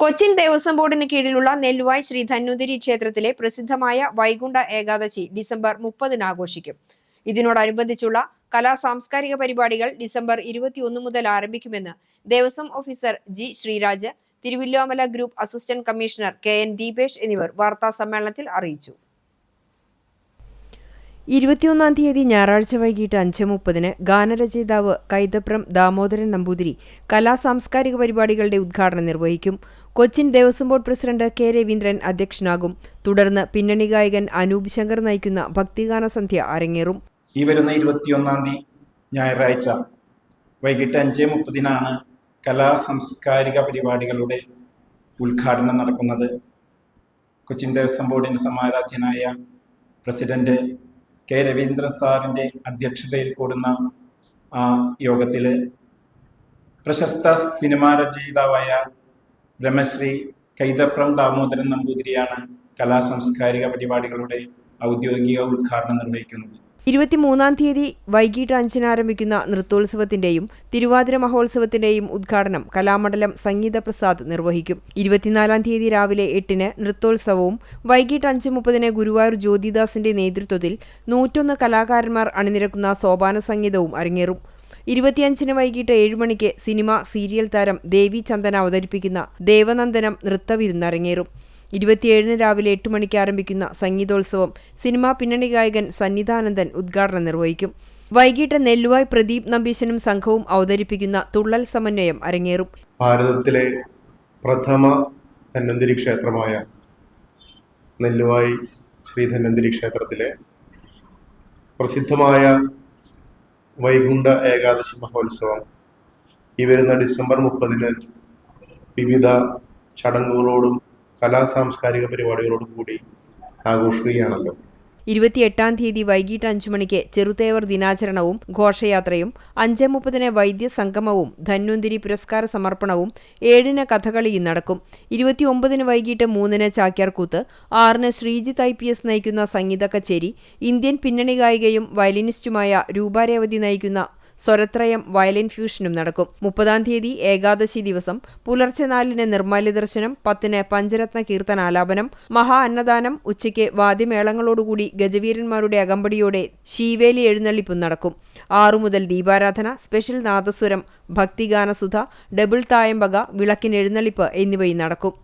കൊച്ചിൻ ദേവസ്വം ബോർഡിന് കീഴിലുള്ള നെല്ലുവായ് ശ്രീ ധന്വന്തരി ക്ഷേത്രത്തിലെ പ്രസിദ്ധമായ വൈകുണ്ഠ ഏകാദശി ഡിസംബർ 30 ആഘോഷിക്കും. ഇതിനോടനുബന്ധിച്ചുള്ള സാംസ്കാരിക പരിപാടികൾ ഡിസംബർ 21 മുതൽ ആരംഭിക്കുമെന്ന് Devaswom officer G Sreeraj, Thiruvilwamala group assistant commissioner KN Deepesh എന്നിവർ വാർത്താസമ്മേളനത്തിൽ അറിയിച്ചു. 21 തീയതി ഞായറാഴ്ച വൈകിട്ട് 5:30 ഗാനരചയിതാവ് കൈതപ്രം ദാമോദരൻ നമ്പൂതിരി സാംസ്കാരിക പരിപാടികളുടെ ഉദ്ഘാടനം നിർവഹിക്കും. Cochin Devaswom board president K. Raveendran അധ്യക്ഷനാകും. തുടർന്ന് പിന്നണി ഗായകൻ അനൂപ് ശങ്കർ നയിക്കുന്ന ഭക്തിഗാന സന്ധ്യ അരങ്ങേറും. ഈ വരുന്ന 21 തീയതി ഞായറാഴ്ച വൈകിട്ട് 5:30 സാംസ്കാരിക പരിപാടികളുടെ ഉദ്ഘാടനം നടക്കുന്നത്. കൊച്ചിൻ ദേവസ്വം ബോർഡിന്റെ സമാരാധ്യനായ പ്രസിഡന്റ് K. രവീന്ദ്രൻ സാറിൻ്റെ അധ്യക്ഷതയിൽ കൂടുന്ന ആ യോഗത്തിൽ പ്രശസ്ത സിനിമാ രചയിതാവായ ബ്രഹ്മശ്രീ കൈതപ്രം ദാമോദരൻ നമ്പൂതിരിയാണ് സാംസ്കാരിക പരിപാടികളുടെ ഔദ്യോഗിക ഉദ്ഘാടനം നിർവഹിക്കുന്നത്. 23 തീയതി വൈകിട്ട് 5 ആരംഭിക്കുന്ന നൃത്തോത്സവത്തിന്റെയും തിരുവാതിര മഹോത്സവത്തിന്റെയും ഉദ്ഘാടനം കലാമണ്ഡലം സംഗീത പ്രസാദ് നിർവഹിക്കും. 24 തീയതി രാവിലെ 8 നൃത്തോത്സവവും വൈകിട്ട് 5:30 ഗുരുവായൂർ ജ്യോതിദാസിന്റെ നേതൃത്വത്തിൽ 101 കലാകാരന്മാർ അണിനിരക്കുന്ന സോപാന സംഗീതവും അരങ്ങേറും. 25 വൈകിട്ട് 7 മണിക്ക് സിനിമ സീരിയൽ താരം ദേവി ചന്ദന അവതരിപ്പിക്കുന്ന ദേവനന്ദനം നൃത്തവിരുന്ന് അരങ്ങേറും. 27 രാവിലെ 8 മണിക്ക് ആരംഭിക്കുന്ന സംഗീതോത്സവം സിനിമാ പിന്നണി ഗായകൻ സന്നിധാനന്ദൻ ഉദ്ഘാടനം നിർവഹിക്കും. വൈകിട്ട് നെല്ലുവായ് പ്രദീപ് നമ്പീശനും സംഘവും അവതരിപ്പിക്കുന്ന തുള്ളൽ സമന്വയം അരങ്ങേറും. ഭാരതത്തിലെ പ്രഥമ ധന്വന്തരി ക്ഷേത്രമായ നെല്ലുവായ് ശ്രീ ധന്വന്തരി ക്ഷേത്രത്തിലെ പ്രസിദ്ധമായ വൈകുണ്ഠ ഏകാദശി മഹോത്സവം ഈ വരുന്ന ഡിസംബർ 30 വിവിധ ചടങ്ങുകളോടും സാംസ്കാരിക പരിപാടികളോടും കൂടി ആഘോഷിക്കുകയാണല്ലോ. 28 തീയതി വൈകിട്ട് 5 മണിക്ക് ചെറുതേവർ ദിനാചരണവും ഘോഷയാത്രയും, 5:30 വൈദ്യ സംഗമവും ധന്വന്തരി പുരസ്കാര സമർപ്പണവും, 7 കഥകളിയും നടക്കും. 29 വൈകിട്ട് 3 ചാക്യാർകൂത്ത്, 6 ശ്രീജിത്ത് IPS നയിക്കുന്ന സംഗീത കച്ചേരി, ഇന്ത്യൻ പിന്നണി ഗായികയും വയലിനിസ്റ്റുമായ രൂപാരേവതി നയിക്കുന്ന സ്വരത്രയം വയലിൻ ഫ്യൂഷനും നടക്കും. 30 തീയതി ഏകാദശി ദിവസം പുലർച്ചെ 4 നിർമ്മാല്യ ദർശനം, 10 പഞ്ചരത്ന കീർത്തനാലാപനം, മഹാ അന്നദാനം, ഉച്ചയ്ക്ക് വാദ്യമേളങ്ങളോടുകൂടി ഗജവീരന്മാരുടെ അകമ്പടിയോടെ ശീവേലി എഴുന്നള്ളിപ്പും നടക്കും. 6 മുതൽ ദീപാരാധന, സ്പെഷ്യൽ നാദസ്വരം, ഭക്തിഗാനസുധ, ഡബിൾ തായമ്പക, വിളക്കിനെഴുന്നള്ളിപ്പ് എന്നിവയും നടക്കും.